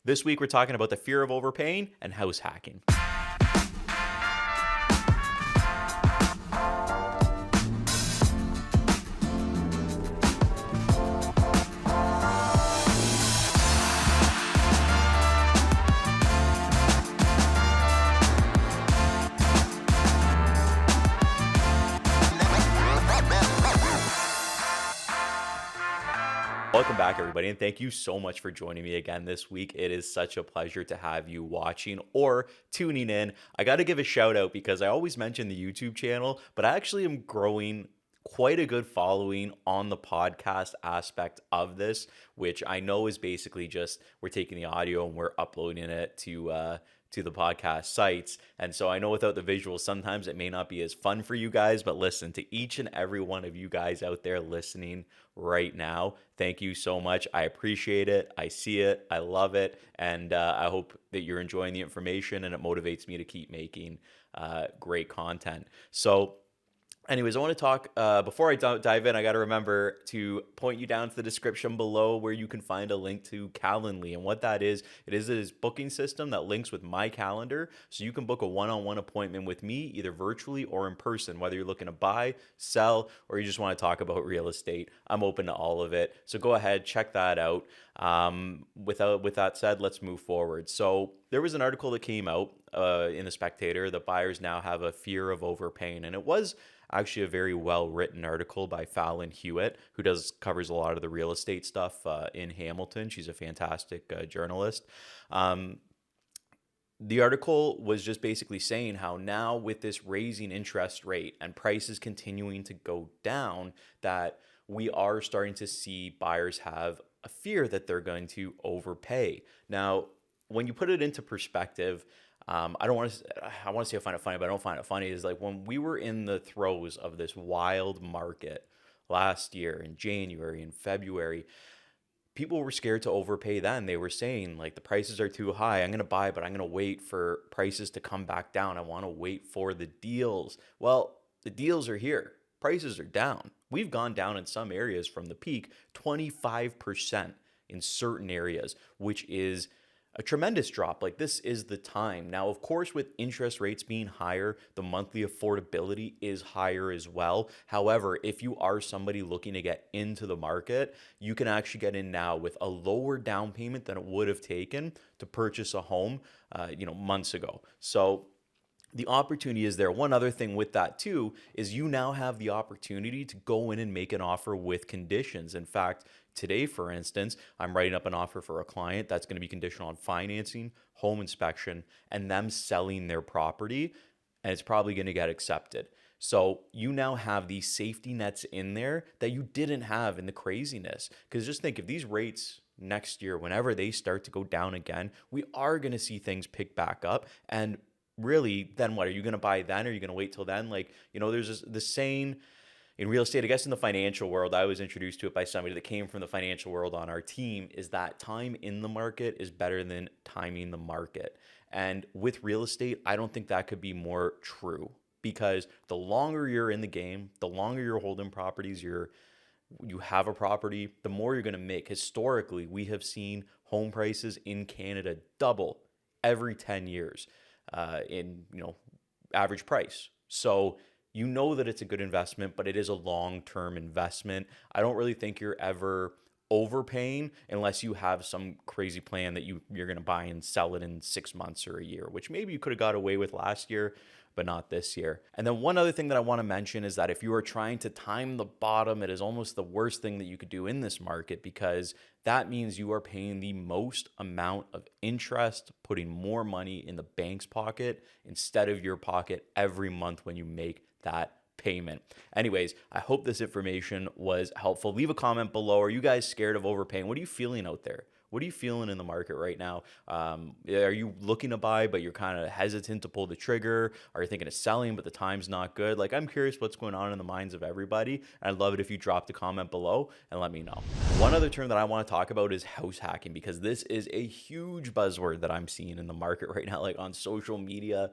This week, we're talking about the fear of overpaying and house hacking. Welcome back, everybody, and thank you so much for joining me again this week. It is such a pleasure to have you watching or tuning in. I got to give a shout out because I always mention the YouTube channel, but I actually am growing quite a good following on the podcast aspect of this, which I know is basically just we're taking the audio and we're uploading it to the podcast sites. And so I know without the visuals, sometimes it may not be as fun for you guys, but listen, to each and every one of you guys out there listening right now, thank you so much. I appreciate it. I see it. I love it. And I hope that you're enjoying the information and it motivates me to keep making great content. So anyways, I want to talk, before I dive in, I got to remember to point you down to the description below where you can find a link to Calendly. And what that is, it is a booking system that links with my calendar. So you can book a one-on-one appointment with me, either virtually or in person, whether you're looking to buy, sell, or you just want to talk about real estate. I'm open to all of it. So go ahead, check that out. With that said, let's move forward. So there was an article that came out in the Spectator that buyers now have a fear of overpaying. And it was actually a very well-written article by Fallon Hewitt, who covers a lot of the real estate stuff in Hamilton. She's a fantastic journalist. The article was just basically saying how now with this raising interest rate and prices continuing to go down, that we are starting to see buyers have a fear that they're going to overpay. Now, when you put it into perspective, I want to say I find it funny, but I don't find it funny, is like when we were in the throes of this wild market last year in January and February, people were scared to overpay then. They were saying like the prices are too high. I'm going to buy, but I'm going to wait for prices to come back down. I want to wait for the deals. Well, the deals are here. Prices are down. We've gone down in some areas from the peak 25% in certain areas, which is a tremendous drop. Like, this is the time. Now, of course, with interest rates being higher, the monthly affordability is higher as well. However, if you are somebody looking to get into the market, you can actually get in now with a lower down payment than it would have taken to purchase a home, months ago. So the opportunity is there. One other thing with that too is you now have the opportunity to go in and make an offer with conditions. In fact, today, for instance, I'm writing up an offer for a client that's going to be conditional on financing, home inspection, and them selling their property, and it's probably going to get accepted. So you now have these safety nets in there that you didn't have in the craziness. Because just think, if these rates next year, whenever they start to go down again, we are going to see things pick back up. And really, then what? Are you going to buy then? Or are you going to wait till then? Like, there's the saying in real estate, I guess in the financial world, I was introduced to it by somebody that came from the financial world on our team, is that time in the market is better than timing the market. And with real estate, I don't think that could be more true, because the longer you're in the game, the longer you're holding properties, you have a property, the more you're going to make. Historically, we have seen home prices in Canada double every 10 years in average price. So you know that it's a good investment, but it is a long-term investment. I don't really think you're ever overpaying unless you have some crazy plan that you're going to buy and sell it in 6 months or a year, which maybe you could have got away with last year, but not this year. And then one other thing that I want to mention is that if you are trying to time the bottom, it is almost the worst thing that you could do in this market, because that means you are paying the most amount of interest, putting more money in the bank's pocket instead of your pocket every month when you make that payment. Anyways, I hope this information was helpful. Leave a comment below. Are you guys scared of overpaying? What are you feeling out there? What are you feeling in the market right now? Are you looking to buy, but you're kind of hesitant to pull the trigger? Are you thinking of selling, but the time's not good? Like, I'm curious what's going on in the minds of everybody. And I'd love it if you dropped a comment below and let me know. One other term that I want to talk about is house hacking, because this is a huge buzzword that I'm seeing in the market right now, like on social media.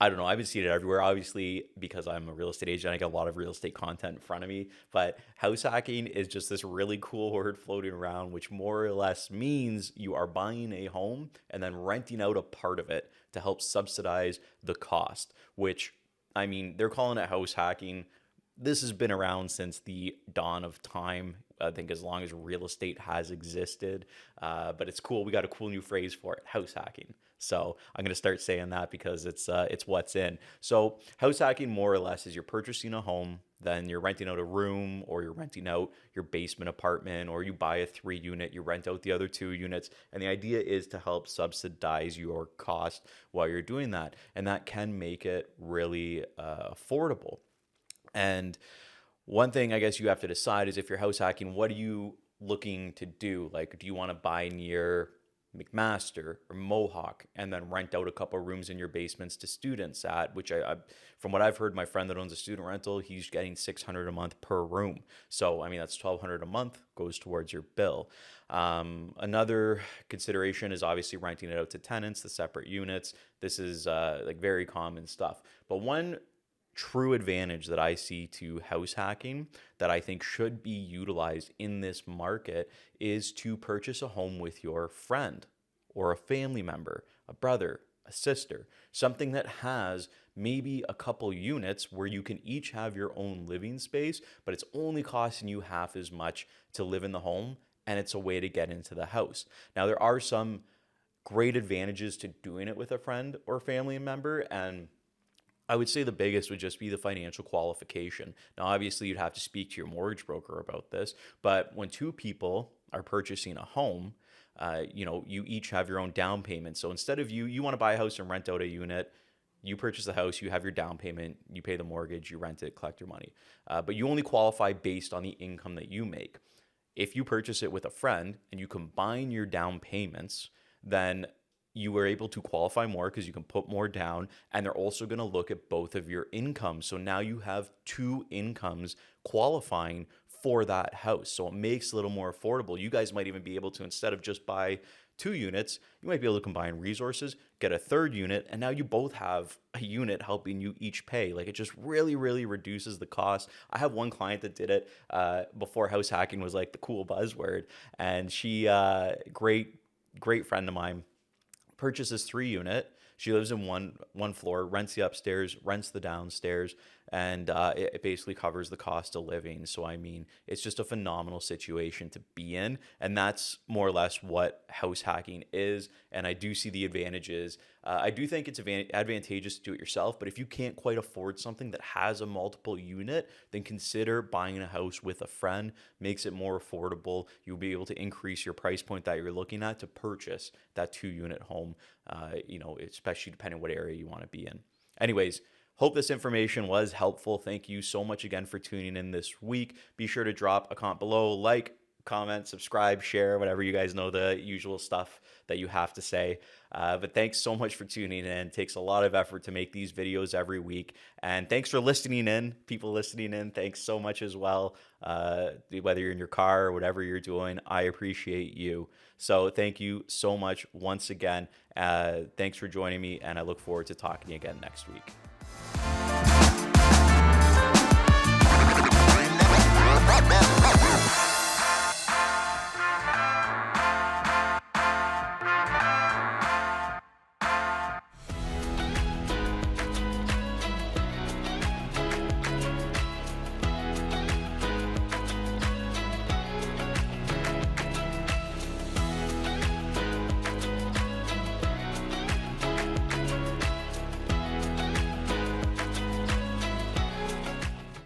I don't know. I've been seeing it everywhere. Obviously, because I'm a real estate agent, I get a lot of real estate content in front of me. But house hacking is just this really cool word floating around, which more or less means you are buying a home and then renting out a part of it to help subsidize the cost, which, I mean, they're calling it house hacking. This has been around since the dawn of time. I think as long as real estate has existed. But it's cool. We got a cool new phrase for it, house hacking. So I'm going to start saying that because it's what's in. So house hacking more or less is you're purchasing a home, then you're renting out a room, or you're renting out your basement apartment, or you buy a 3 unit, you rent out the other 2 units. And the idea is to help subsidize your cost while you're doing that. And that can make it really affordable. And one thing I guess you have to decide is if you're house hacking, what are you looking to do? Like, do you want to buy near McMaster or Mohawk and then rent out a couple rooms in your basements to students at, which from what I've heard, my friend that owns a student rental, he's getting $600 a month per room. So, I mean, that's $1,200 a month goes towards your bill. Another consideration is obviously renting it out to tenants, the separate units. This is like very common stuff. But one true advantage that I see to house hacking that I think should be utilized in this market is to purchase a home with your friend or a family member, a brother, a sister, something that has maybe a couple units where you can each have your own living space, but it's only costing you half as much to live in the home, and it's a way to get into the house. Now, there are some great advantages to doing it with a friend or family member, and I would say the biggest would just be the financial qualification. Now, obviously, you'd have to speak to your mortgage broker about this, but when two people are purchasing a home, you each have your own down payment. So instead of you want to buy a house and rent out a unit, you purchase the house, you have your down payment, you pay the mortgage, you rent it, collect your money. But you only qualify based on the income that you make. If you purchase it with a friend and you combine your down payments, then you were able to qualify more because you can put more down, and they're also going to look at both of your incomes. So now you have two incomes qualifying for that house. So it makes it a little more affordable. You guys might even be able to, instead of just buy 2 units, you might be able to combine resources, get a 3rd unit, and now you both have a unit helping you each pay. Like, it just really, really reduces the cost. I have one client that did it before house hacking was like the cool buzzword, and she, great friend of mine, purchases 3 unit. She lives in one floor, rents the upstairs, rents the downstairs, and it basically covers the cost of living. So, I mean, it's just a phenomenal situation to be in, and that's more or less what house hacking is. And I do see the advantages. I do think it's advantageous to do it yourself, but if you can't quite afford something that has a multiple unit, then consider buying a house with a friend. Makes it more affordable. You'll be able to increase your price point that you're looking at to purchase that 2 unit home, especially depending on what area you want to be in. Anyways, hope this information was helpful. Thank you so much again for tuning in this week. Be sure to drop a comment below, like, comment, subscribe, share, whatever you guys know, the usual stuff that you have to say. But thanks so much for tuning in. It takes a lot of effort to make these videos every week. And thanks for listening in, people listening in. Thanks so much as well. Whether you're in your car or whatever you're doing, I appreciate you. So thank you so much once again. Thanks for joining me, and I look forward to talking to you again next week.